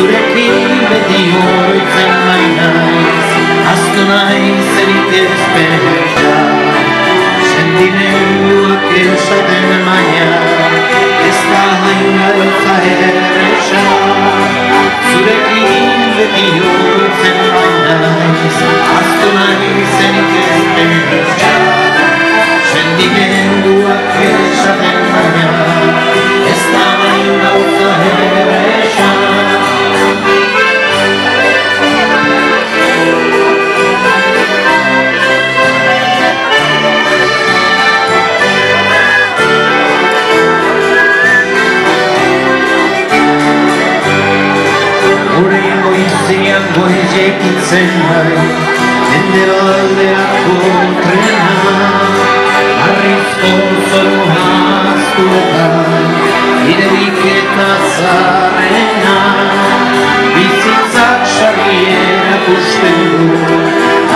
zurekin beti oroitzen naiz, ahaztu naiz zerik ez behera, sentimenduak esaten baina, ez da hain gauza erresa, zurekin beti oroitzen naiz, ahaztu naiz zerik ez behera, sentimenduak esaten baina, ez da hain gauza erresa. Goizian goizek itzen bai, mendebaldeako trena, harrizko zoru haztuetan, iderik eta zarrena, bizitzak sarrien akusten du,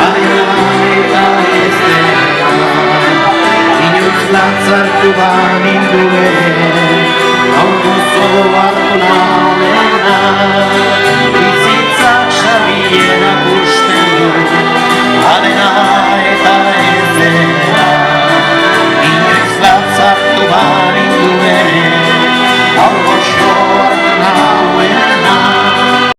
adena eta ez dena, inoiz latzartu baninduen, hau gozo hartu naumena.